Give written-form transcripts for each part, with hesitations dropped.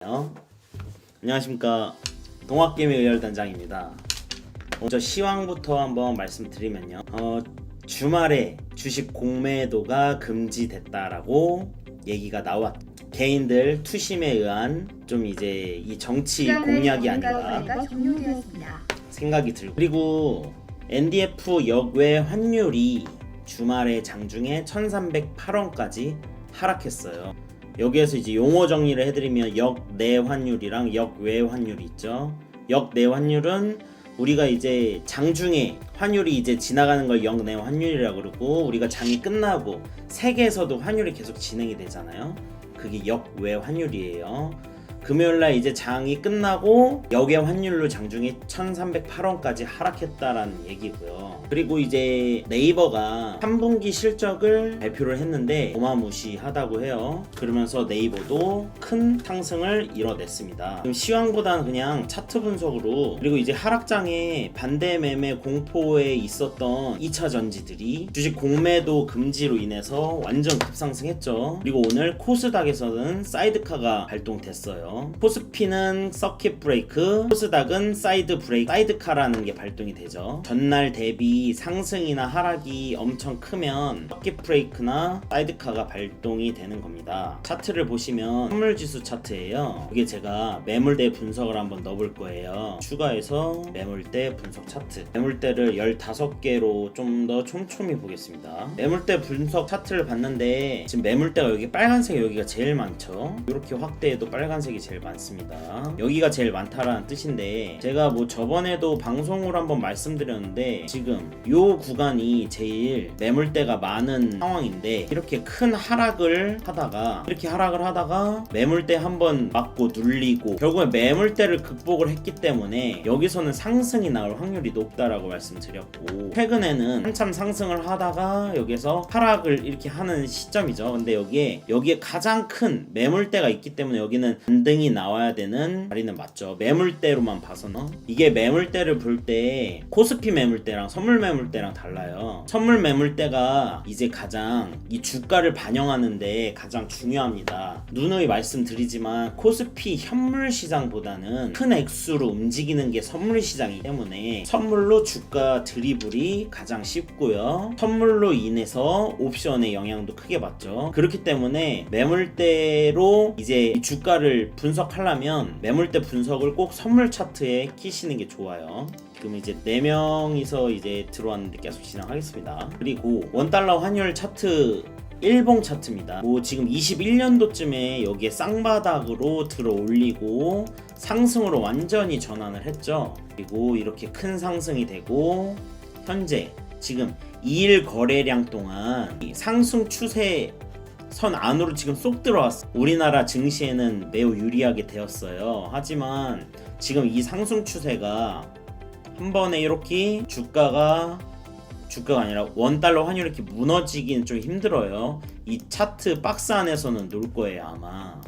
볼게요. 안녕하십니까, 동학개미 의열단장입니다. 먼저 시황부터 한번 말씀드리면요, 주말에 주식 공매도가 금지됐다라고 얘기가 나왔. 개인들 투심에 의한 좀 이제 이 정치 공략이 아닌가 생각이 들고, 그리고 NDF 역외 환율이 주말에 장중에 1308원까지 하락했어요. 여기에서 이제 용어 정리를 해드리면 역내 환율이랑 역외 환율이 있죠. 역내 환율은 우리가 이제 장중에 환율이 이제 지나가는 걸 역내 환율이라고 그러고, 우리가 장이 끝나고 세계에서도 환율이 계속 진행이 되잖아요. 그게 역외 환율이에요. 금요일날 이제 장이 끝나고 역외 환율로 장중에 1308원까지 하락했다라는 얘기고요. 그리고 이제 네이버가 3분기 실적을 발표를 했는데 어마무시하다고 해요. 그러면서 네이버도 큰 상승을 이뤄냈습니다. 시황보다는 그냥 차트 분석으로, 그리고 이제 하락장에 반대 매매 공포에 있었던 2차 전지들이 주식 공매도 금지로 인해서 완전 급상승했죠. 그리고 오늘 코스닥에서는 사이드카가 발동됐어요. 코스피는 서킷 브레이크, 코스닥은 사이드 브레이크, 사이드카라는 게 발동이 되죠. 전날 대비 상승이나 하락이 엄청 크면 서킷 브레이크나 사이드카가 발동이 되는 겁니다. 차트를 보시면 선물지수 차트예요. 이게 제가 매물대 분석을 한번 넣어볼 거예요. 추가해서 매물대 분석 차트, 매물대를 15개로 좀 더 촘촘히 보겠습니다. 매물대 분석 차트를 봤는데 지금 매물대가 여기 빨간색, 여기가 제일 많죠. 이렇게 확대해도 빨간색이 제일 많습니다. 여기가 제일 많다라는 뜻인데, 제가 뭐 저번에도 방송으로 한번 말씀드렸는데 지금 요 구간이 제일 매물대가 많은 상황인데, 이렇게 큰 하락을 하다가 매물대 한번 맞고 눌리고 결국에 매물대를 극복을 했기 때문에 여기서는 상승이 나올 확률이 높다라고 말씀드렸고, 최근에는 한참 상승을 하다가 여기서 하락을 이렇게 하는 시점이죠. 근데 여기에 가장 큰 매물대가 있기 때문에 여기는 반등이 나와야 되는 자리는 맞죠. 매물대로만 봐서는. 이게 매물대를 볼 때 코스피 매물대랑 선물 매물대랑 달라요. 선물 매물대가 이제 가장 이 주가를 반영하는데 가장 중요합니다. 누누이 말씀드리지만 코스피 현물 시장보다는 큰 액수로 움직이는 게 선물 시장이기 때문에 선물로 주가 드리블이 가장 쉽고요. 선물로 인해서 옵션의 영향도 크게 받죠. 그렇기 때문에 매물대로 이제 주가를 분석하려면 매물대 분석을 꼭 선물 차트에 끼시는 게 좋아요. 지금 이제 4명이서 이제 들어왔는데 계속 진행하겠습니다. 그리고 원달러 환율 차트 일봉 차트입니다. 뭐 지금 21년도쯤에 여기에 쌍바닥으로 들어 올리고 상승으로 완전히 전환을 했죠. 그리고 이렇게 큰 상승이 되고 현재 지금 2일 거래량 동안 상승 추세 선 안으로 지금 쏙 들어왔어. 우리나라 증시에는 매우 유리하게 되었어요. 하지만 지금 이 상승 추세가 한 번에 이렇게 주가가 아니라 원달러 환율이 이렇게 무너지기는 좀 힘들어요. 이 차트 박스 안에서는 놀 거예요 아마.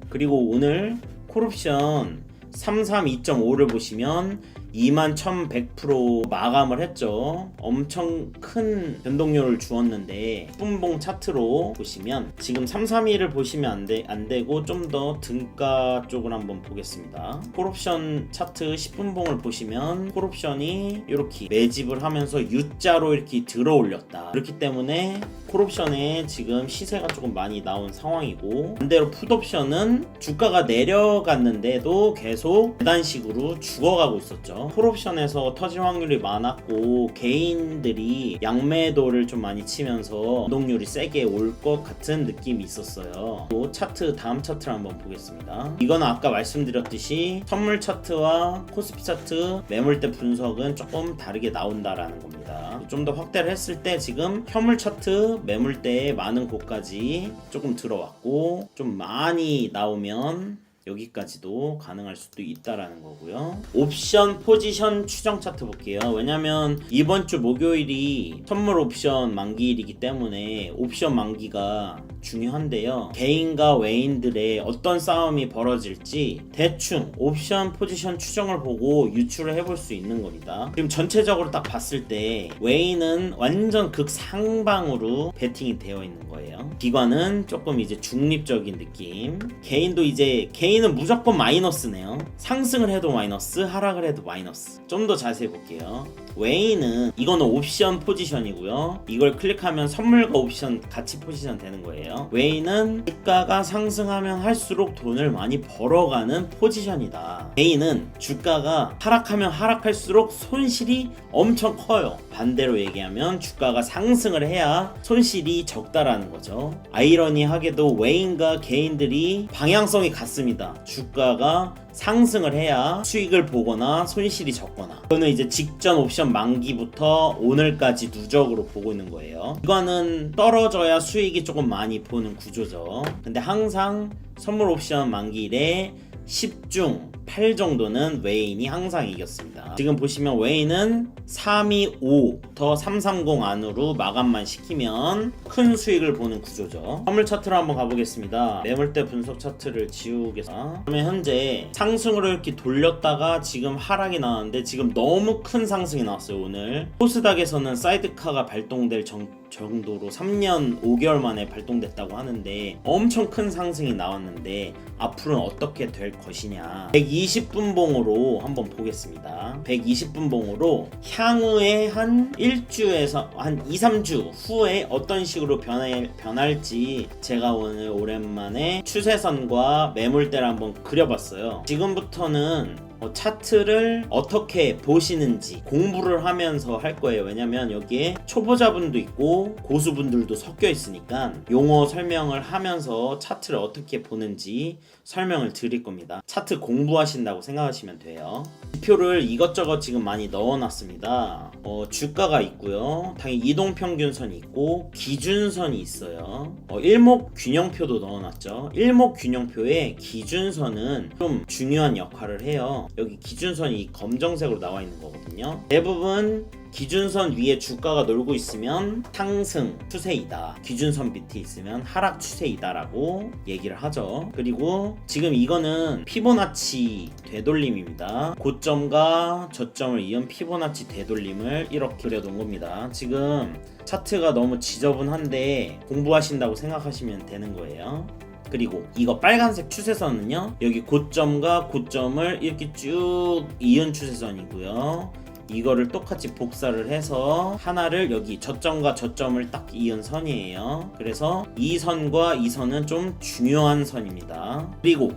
그리고 오늘 콜옵션 332.5를 보시면 21,100% 마감을 했죠. 엄청 큰 변동률을 주었는데 10분봉 차트로 보시면 지금 331을 보시면 안 되고 좀 더 등가 쪽을 한번 보겠습니다. 콜옵션 차트 10분봉을 보시면 콜옵션이 이렇게 매집을 하면서 U자로 이렇게 들어 올렸다. 그렇기 때문에 콜옵션에 지금 시세가 조금 많이 나온 상황이고, 반대로 풋옵션은 주가가 내려갔는데도 계속 계단식으로 죽어가고 있었죠. 콜옵션에서 터질 확률이 많았고 개인들이 양매도를 좀 많이 치면서 운동률이 세게 올 것 같은 느낌이 있었어요. 또 차트, 다음 차트를 한번 보겠습니다. 이거는 아까 말씀드렸듯이 선물 차트와 코스피 차트 매물대 분석은 조금 다르게 나온다라는 겁니다. 좀 더 확대를 했을 때 지금 현물 차트 매물대에 많은 곳까지 조금 들어왔고, 좀 많이 나오면 여기까지도 가능할 수도 있다라는 거고요. 옵션 포지션 추정 차트 볼게요. 왜냐면 이번 주 목요일이 선물 옵션 만기일이기 때문에 옵션 만기가 중요한데요. 개인과 외인들의 어떤 싸움이 벌어질지 대충 옵션 포지션 추정을 보고 유추를 해볼 수 있는 겁니다. 지금 전체적으로 딱 봤을 때 외인은 완전 극상방으로 베팅이 되어 있는 거예요. 기관은 조금 이제 중립적인 느낌. 개인도 이제 개인 웨이는 무조건 마이너스네요. 상승을 해도 마이너스, 하락을 해도 마이너스. 좀 더 자세히 볼게요. 웨이는 이거는 옵션 포지션이고요. 이걸 클릭하면 선물과 옵션 같이 포지션 되는 거예요. 웨이는 주가가 상승하면 할수록 돈을 많이 벌어가는 포지션이다. 웨이는 주가가 하락하면 하락할수록 손실이 엄청 커요. 반대로 얘기하면 주가가 상승을 해야 손실이 적다라는 거죠. 아이러니하게도 웨이인과 개인들이 방향성이 같습니다. 주가가 상승을 해야 수익을 보거나 손실이 적거나. 이거는 이제 직전 옵션 만기부터 오늘까지 누적으로 보고 있는 거예요. 이거는 떨어져야 수익이 조금 많이 보는 구조죠. 근데 항상 선물 옵션 만기일에 10중 8 정도는 웨인이 항상 이겼습니다. 지금 보시면 웨인은 325부터 330 안으로 마감만 시키면 큰 수익을 보는 구조죠. 선물 차트로 한번 가보겠습니다. 매물대 분석 차트를 지우겠습니다. 그러면 현재 상승으로 이렇게 돌렸다가 지금 하락이 나왔는데 지금 너무 큰 상승이 나왔어요. 오늘 코스닥에서는 사이드카가 발동될 정도로 3년 5개월 만에 발동됐다고 하는데 엄청 큰 상승이 나왔는데 앞으로는 어떻게 될 것이냐. 120분봉으로 한번 보겠습니다. 120분봉으로 향후에 한 1주에서 한 2-3주 후에 어떤 식으로 변할지 제가 오늘 오랜만에 추세선과 매물대를 한번 그려봤어요. 지금부터는 차트를 어떻게 보시는지 공부를 하면서 할 거예요. 왜냐면 여기에 초보자분도 있고 고수분들도 섞여 있으니까 용어 설명을 하면서 차트를 어떻게 보는지 설명을 드릴 겁니다. 차트 공부하신다고 생각하시면 돼요. 지표를 이것저것 지금 많이 넣어놨습니다. 주가가 있고요. 당연히 이동평균선이 있고 기준선이 있어요. 일목균형표도 넣어놨죠. 일목균형표의 기준선은 좀 중요한 역할을 해요. 여기 기준선이 검정색으로 나와 있는 거거든요. 대부분 기준선 위에 주가가 놀고 있으면 상승 추세이다. 기준선 밑에 있으면 하락 추세이다 라고 얘기를 하죠. 그리고 지금 이거는 피보나치 되돌림입니다. 고점과 저점을 이은 피보나치 되돌림을 이렇게 그려놓은 겁니다. 지금 차트가 너무 지저분한데 공부하신다고 생각하시면 되는 거예요. 그리고 이거 빨간색 추세선은요, 여기 고점과 고점을 이렇게 쭉 이은 추세선이고요. 이거를 똑같이 복사를 해서 하나를 여기 저점과 저점을 딱 이은 선이에요. 그래서 이 선과 이 선은 좀 중요한 선입니다. 그리고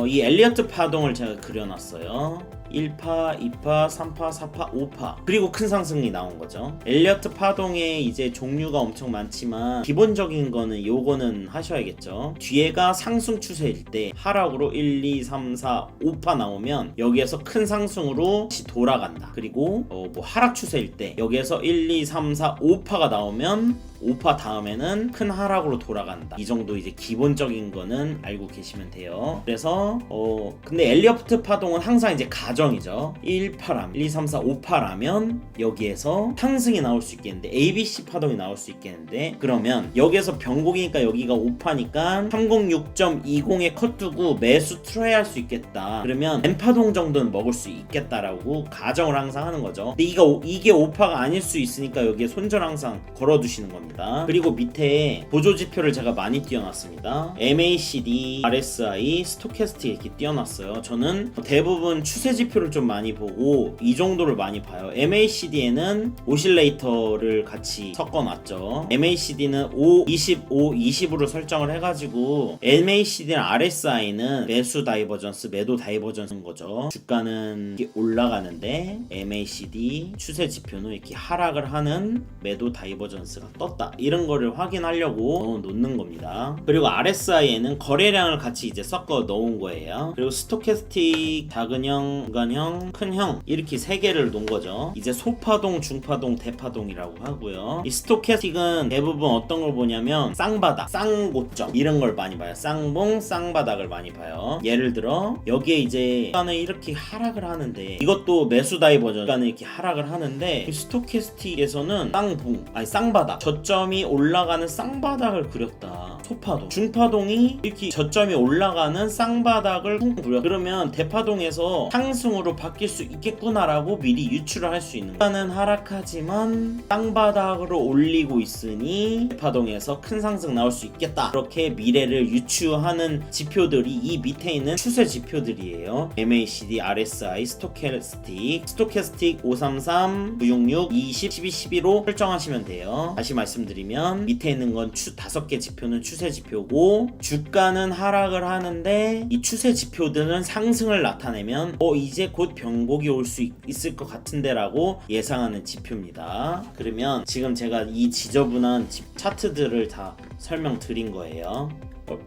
이 엘리어트 파동을 제가 그려놨어요. 1파, 2파, 3파, 4파, 5파. 그리고 큰 상승이 나온 거죠. 엘리어트 파동에 이제 종류가 엄청 많지만 기본적인 거는 요거는 하셔야겠죠. 뒤에가 상승 추세일 때 하락으로 1, 2, 3, 4, 5파 나오면 여기에서 큰 상승으로 다시 돌아간다. 그리고 뭐 하락 추세일 때 여기에서 1, 2, 3, 4, 5파가 나오면 5파 다음에는 큰 하락으로 돌아간다. 이 정도 이제 기본적인 거는 알고 계시면 돼요. 그래서 근데 엘리어트 파동은 항상 이제 가정이죠. 1파라면 1, 2, 3, 4, 5파라면 여기에서 상승이 나올 수 있겠는데 ABC 파동이 나올 수 있겠는데 그러면 여기에서 변곡이니까 여기가 5파니까 306.20에 컷 두고 매수 트라이할 수 있겠다. 그러면 N파동 정도는 먹을 수 있겠다라고 가정을 항상 하는 거죠. 근데 이게 5파가 아닐 수 있으니까 여기에 손절 항상 걸어두시는 겁니다. 그리고 밑에 보조지표를 제가 많이 띄워놨습니다. MACD, RSI, 스토캐스틱 이렇게 띄워놨어요. 저는 대부분 추세지표를 좀 많이 보고 이 정도를 많이 봐요. MACD에는 오실레이터를 같이 섞어놨죠. MACD는 5, 25, 20으로 설정을 해가지고 MACD랑 RSI는 매수 다이버전스, 매도 다이버전스인 거죠. 주가는 이렇게 올라가는데 MACD 추세지표는 이렇게 하락을 하는 매도 다이버전스가 떴다. 이런 거를 확인하려고 놓는 겁니다. 그리고 RSI에는 거래량을 같이 이제 섞어 놓은 거예요. 그리고 스토캐스틱 작은형, 중간형, 큰형 이렇게 세 개를 놓은 거죠. 이제 소파동, 중파동, 대파동이라고 하고요. 이 스토캐스틱은 대부분 어떤 걸 보냐면 쌍바닥, 쌍고점 이런 걸 많이 봐요. 쌍봉, 쌍바닥을 많이 봐요. 예를 들어 여기에 이제 주가는 이렇게 하락을 하는데 이것도 매수 다이버전 주가는 이렇게 하락을 하는데 스토캐스틱에서는 쌍봉, 쌍바닥 저점이 올라가는 쌍바닥을 그렸다. 소파동, 중파동이 이렇게 저점이 올라가는 쌍바닥을 쿵 부려. 그러면 대파동에서 상승으로 바뀔 수 있겠구나라고 미리 유추를 할 수 있는 거예요. 주가는 하락하지만 쌍바닥으로 올리고 있으니 대파동에서 큰 상승 나올 수 있겠다. 그렇게 미래를 유추하는 지표들이 이 밑에 있는 추세 지표들이에요. MACD, RSI, 스토캐스틱 533, 966, 20, 12, 12로 설정하시면 돼요. 다시 말씀드리면 밑에 있는 건 5개 지표는 추세 지표고, 주가는 하락을 하는데 이 추세 지표들은 상승을 나타내면 이제 곧 변곡이 올 수 있을 것 같은데 라고 예상하는 지표입니다. 그러면 지금 제가 이 지저분한 차트들을 다 설명드린 거예요.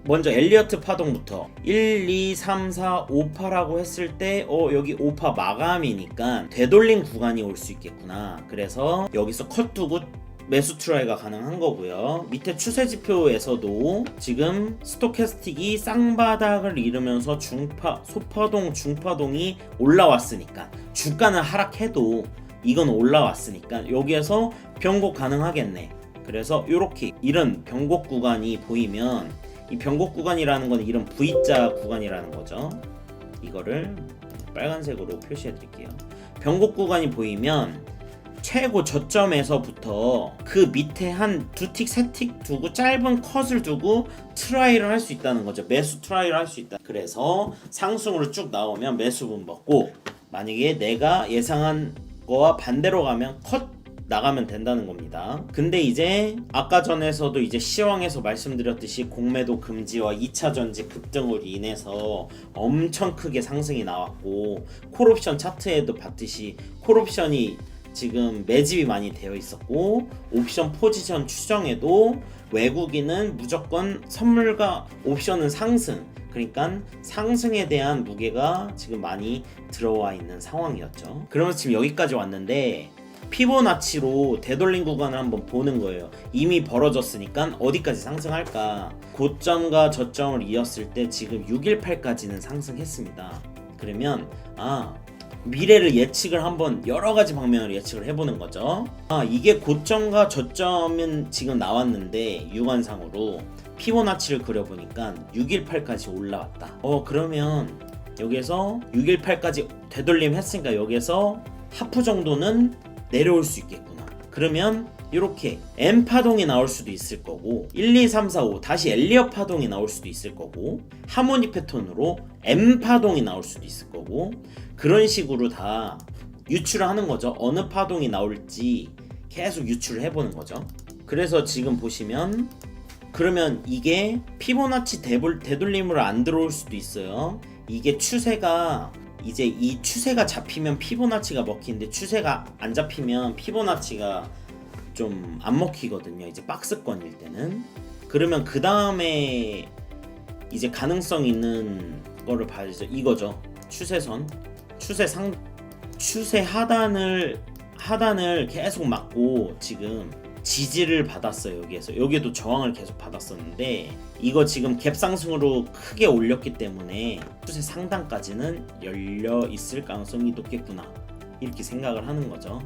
먼저 엘리어트 파동부터 1, 2, 3, 4, 5파라고 했을 때 여기 5파 마감이니까 되돌림 구간이 올 수 있겠구나. 그래서 여기서 컷 두고 매수 트라이가 가능한 거고요. 밑에 추세 지표에서도 지금 스토캐스틱이 쌍바닥을 이루면서 소파동, 중파동이 올라왔으니까, 주가는 하락해도 이건 올라왔으니까 여기에서 변곡 가능하겠네. 그래서 이렇게 이런 변곡 구간이 보이면, 이 변곡 구간이라는 건 이런 V자 구간이라는 거죠. 이거를 빨간색으로 표시해 드릴게요. 변곡 구간이 보이면 최고 저점에서부터 그 밑에 한 2틱, 3틱 두고 짧은 컷을 두고 트라이를 할 수 있다는 거죠. 매수 트라이를 할 수 있다. 그래서 상승으로 쭉 나오면 매수분 먹고, 만약에 내가 예상한 거와 반대로 가면 컷 나가면 된다는 겁니다. 근데 이제 아까 전에서도 이제 시황에서 말씀드렸듯이 공매도 금지와 2차 전지 급등으로 인해서 엄청 크게 상승이 나왔고, 콜옵션 차트에도 봤듯이 콜옵션이 지금 매집이 많이 되어 있었고, 옵션 포지션 추정에도 외국인은 무조건 선물과 옵션은 상승, 그러니까 상승에 대한 무게가 지금 많이 들어와 있는 상황이었죠. 그러면서 지금 여기까지 왔는데 피보나치로 되돌림 구간을 한번 보는 거예요. 이미 벌어졌으니까 어디까지 상승할까. 고점과 저점을 이었을 때 지금 618까지는 상승했습니다. 그러면 미래를 예측을 한번 여러 가지 방면으로 예측을 해보는 거죠. 이게 고점과 저점은 지금 나왔는데 유관상으로 피보나치를 그려보니까 618까지 올라왔다. 그러면 여기에서 618까지 되돌림 했으니까 여기에서 하프 정도는 내려올 수 있겠구나. 그러면 이렇게 M 파동이 나올 수도 있을 거고, 1, 2, 3, 4, 5 다시 엘리엇 파동이 나올 수도 있을 거고, 하모니 패턴으로 M 파동이 나올 수도 있을 거고, 그런 식으로 다 유추를 하는 거죠. 어느 파동이 나올지 계속 유추를 해보는 거죠. 그래서 지금 보시면, 그러면 이게 피보나치 되돌림으로 안 들어올 수도 있어요. 이게 추세가 이제 이 추세가 잡히면 피보나치가 먹히는데, 추세가 안 잡히면 피보나치가 좀 안 먹히거든요. 이제 박스권일 때는. 그러면 그 다음에 이제 가능성 있는 거를 봐야죠. 이거죠. 추세선, 추세 하단을 계속 맞고 지금 지지를 받았어요. 여기에도 저항을 계속 받았었는데, 이거 지금 갭 상승으로 크게 올렸기 때문에 추세 상단까지는 열려 있을 가능성이 높겠구나, 이렇게 생각을 하는 거죠.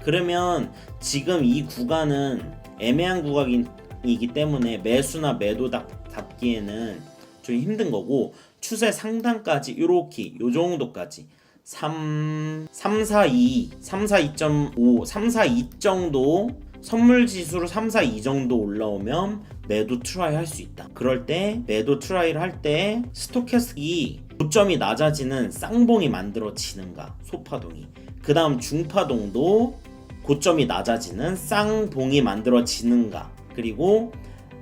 그러면 지금 이 구간은 애매한 구간이기 때문에 매수나 매도 답기에는 좀 힘든 거고, 추세 상단까지 이렇게 요 정도까지 342, 342.5, 342 정도, 선물 지수로 342 정도 올라오면 매도 트라이 할 수 있다. 그럴 때 매도 트라이를 할 때 스토캐스틱이 고점이 낮아지는 쌍봉이 만들어지는가, 소파동이. 그 다음 중파동도 고점이 낮아지는 쌍봉이 만들어지는가. 그리고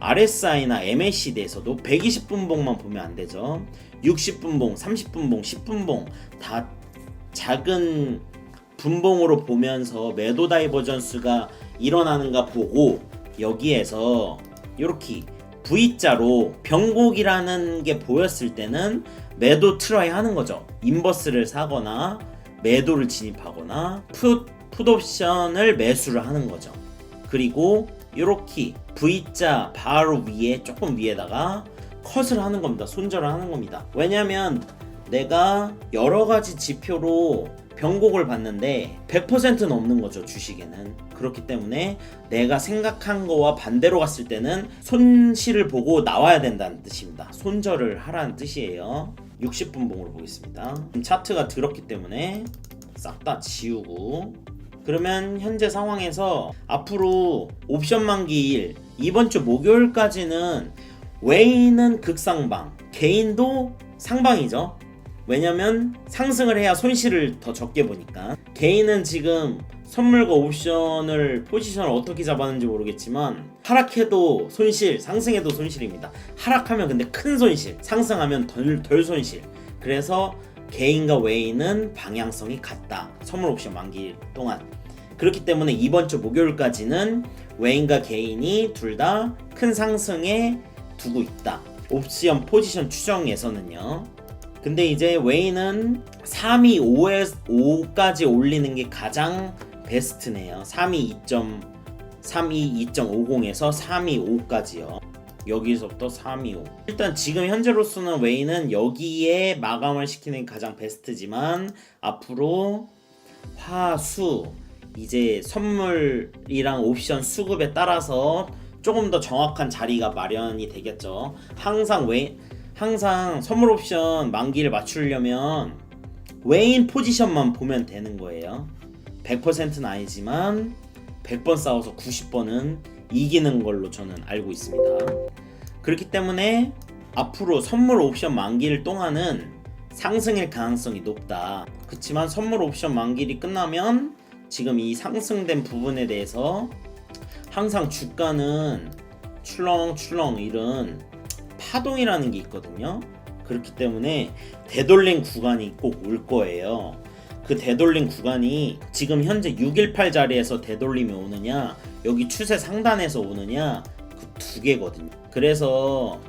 RSI나 MACD에서도 120분봉만 보면 안 되죠. 60분봉, 30분봉, 10분봉 다 작은 분봉으로 보면서 매도 다이버전스가 일어나는가 보고, 여기에서 이렇게 V자로 변곡이라는 게 보였을 때는 매도 트라이 하는 거죠. 인버스를 사거나 매도를 진입하거나 풋옵션을 매수를 하는 거죠. 그리고 이렇게 V자 바로 위에, 조금 위에다가 컷을 하는 겁니다. 손절을 하는 겁니다. 왜냐면 내가 여러 가지 지표로 변곡을 봤는데 100%는 없는 거죠, 주식에는. 그렇기 때문에 내가 생각한 거와 반대로 갔을 때는 손실을 보고 나와야 된다는 뜻입니다. 손절을 하라는 뜻이에요. 60분 봉으로 보겠습니다. 차트가 들었기 때문에 싹 다 지우고, 그러면 현재 상황에서 앞으로 옵션 만기일 이번 주 목요일까지는 웨이는 극상방, 개인도 상방이죠. 왜냐면 상승을 해야 손실을 더 적게 보니까. 개인은 지금 선물과 옵션을 포지션을 어떻게 잡았는지 모르겠지만 하락해도 손실, 상승해도 손실입니다. 하락하면 근데 큰 손실, 상승하면 덜 손실. 그래서 개인과 웨이는 방향성이 같다, 선물 옵션 만기 동안. 그렇기 때문에 이번 주 목요일까지는 웨인과 개인이 둘 다 큰 상승에 두고 있다, 옵션 포지션 추정에서는요. 근데 이제 웨이는 325까지 올리는 게 가장 베스트네요. 322.50에서 325까지요. 여기서부터 325. 일단 지금 현재로서는 웨이는 여기에 마감을 시키는 게 가장 베스트지만 앞으로 화수 이제 선물이랑 옵션 수급에 따라서 조금 더 정확한 자리가 마련이 되겠죠. 항상 선물 옵션 만기를 맞추려면 웨인 포지션만 보면 되는 거예요. 100%는 아니지만 100번 싸워서 90번은 이기는 걸로 저는 알고 있습니다. 그렇기 때문에 앞으로 선물 옵션 만기일 동안은 상승일 가능성이 높다. 그렇지만 선물 옵션 만기일이 끝나면 지금 이 상승된 부분에 대해서 항상 주가는 출렁출렁 이런 파동이라는 게 있거든요. 그렇기 때문에 되돌림 구간이 꼭 올 거예요. 그 되돌림 구간이 지금 현재 618 자리에서 되돌림이 오느냐, 여기 추세 상단에서 오느냐, 그 두 개거든요. 그래서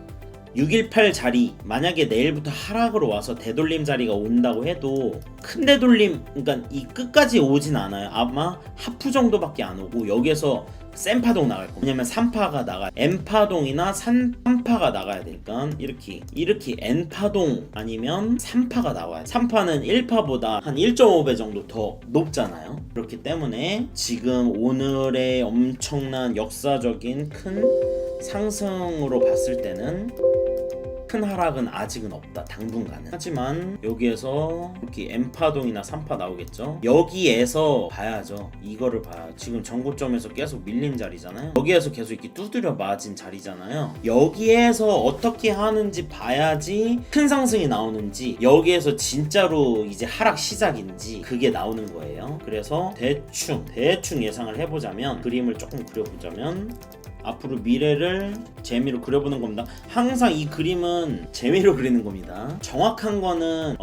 618 자리, 만약에 내일부터 하락으로 와서 되돌림 자리가 온다고 해도 큰 되돌림, 그러니까 이 끝까지 오진 않아요. 아마 하프 정도밖에 안 오고 여기에서 센 파동 나갈 거예요. 왜냐면 3파가 나가, N파동이나 3파가 나가야 되니까 이렇게 N파동 아니면 3파가 나와요. 3파는 1파보다 한 1.5배 정도 더 높잖아요. 그렇기 때문에 지금 오늘의 엄청난 역사적인 큰 상승으로 봤을 때는 큰 하락은 아직은 없다, 당분간은. 하지만 여기에서 이렇게 N파동이나 3파 나오겠죠. 여기에서 봐야죠. 이거를 봐요. 지금 전고점에서 계속 밀린 자리잖아요. 여기에서 계속 이렇게 두드려 맞은 자리잖아요. 여기에서 어떻게 하는지 봐야지 큰 상승이 나오는지, 여기에서 진짜로 이제 하락 시작인지 그게 나오는 거예요. 그래서 대충 예상을 해보자면, 그림을 조금 그려보자면 앞으로 미래를 재미로 그려보는 겁니다. 항상 이 그림은 재미로 그리는 겁니다. 정확한 거는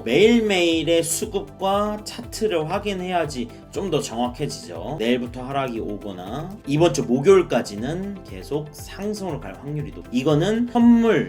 매일매일의 수급과 차트를 확인해야지 좀 더 정확해지죠. 내일부터 하락이 오거나 이번 주 목요일까지는 계속 상승으로 갈 확률이 높고, 이거는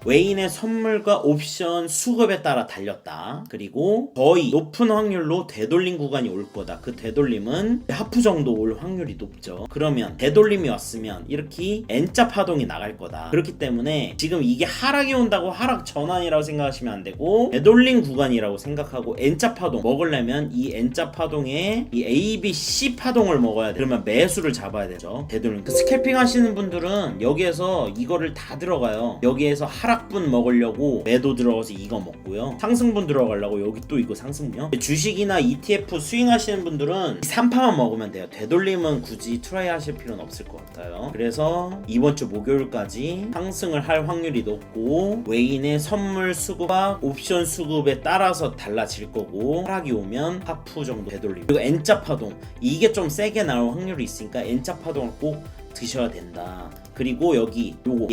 웨인의 선물과 옵션 수급에 따라 달렸다. 그리고 거의 높은 확률로 되돌림 구간이 올 거다. 그 되돌림은 하프 정도 올 확률이 높죠. 그러면 되돌림이 왔으면 이렇게 N자 파동이 나갈 거다. 그렇기 때문에 지금 이게 하락이 온다고 하락 전환이라고 생각하시면 안 되고, 되돌림 구간이라고 생각하고 N자 파동 먹으려면 이 N자 파동에 이 A, B, C 파동을 먹어야 돼. 그러면 매수를 잡아야 되죠. 되돌림. 그 스캘핑 하시는 분들은 여기에서 이거를 다 들어가요. 여기에서 하락분 먹으려고 매도 들어가서 이거 먹고요. 상승분 들어가려고 여기 또 이거 상승분요. 주식이나 ETF 스윙 하시는 분들은 3파만 먹으면 돼요. 되돌림은 굳이 트라이 하실 필요는 없을 것 같아요. 그래서 이번 주 목요일까지 상승을 할 확률이 높고, 웨인의 선물 수급과 옵션 수급에 따라서 달라질 거고, 하락이 오면 하프 정도 되돌림. 그리고 N자 파동, 이게 좀 세게 나올 확률이 있으니까 N자 파동을 꼭 드셔야 된다. 그리고 여기 요거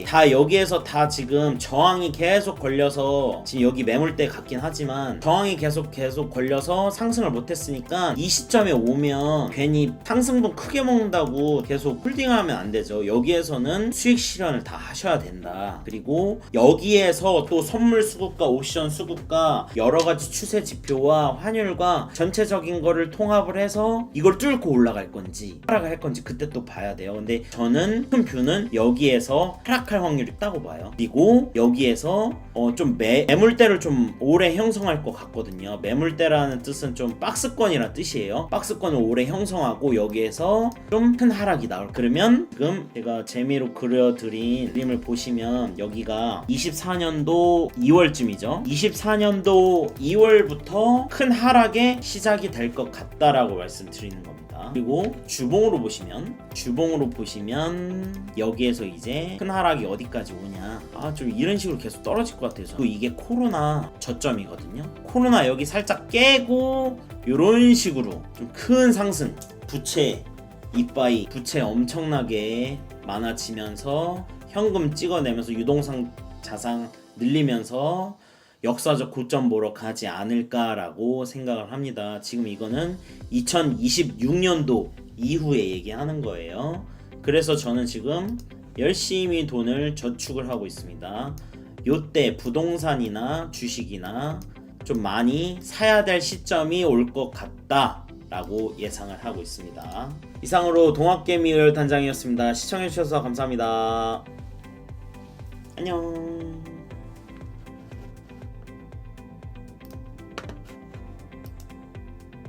다 여기에서 다 지금 저항이 계속 걸려서, 지금 여기 매물대 같긴 하지만 저항이 계속 걸려서 상승을 못했으니까 이 시점에 오면 괜히 상승분 크게 먹는다고 계속 홀딩하면 안 되죠. 여기에서는 수익 실현을 다 하셔야 된다. 그리고 여기에서 또 선물 수급과 옵션 수급과 여러가지 추세 지표와 환율과 전체적인 거를 통합을 해서 이걸 뚫고 올라갈 건지 하락을 할 건지 그때 또 봐야 돼요. 근데 저는 저는 큰 뷰는 여기에서 하락할 확률이 있다고 봐요. 그리고 여기에서 좀 매물대를 좀 오래 형성할 것 같거든요. 매물대라는 뜻은 좀 박스권이란 뜻이에요. 박스권을 오래 형성하고 여기에서 좀 큰 하락이 나올. 그러면 지금 제가 재미로 그려드린 그림을 보시면 여기가 24년도 2월쯤이죠. 24년도 2월부터 큰 하락의 시작이 될 것 같다라고 말씀드리는 겁니다. 그리고 주봉으로 보시면 여기에서 이제 큰 하락이 어디까지 오냐, 좀 이런 식으로 계속 떨어질 것 같아요. 그리고 이게 코로나 저점이거든요. 코로나 여기 살짝 깨고 이런 식으로 좀 큰 상승, 부채 이빠이, 부채 엄청나게 많아지면서 현금 찍어내면서 유동성 자산 늘리면서 역사적 고점 보러 가지 않을까라고 생각을 합니다. 지금 이거는 2026년도 이후에 얘기하는 거예요. 그래서 저는 지금 열심히 돈을 저축을 하고 있습니다. 요때 부동산이나 주식이나 좀 많이 사야 될 시점이 올 것 같다 라고 예상을 하고 있습니다. 이상으로 동학개미 의열단장이었습니다. 시청해주셔서 감사합니다. 안녕.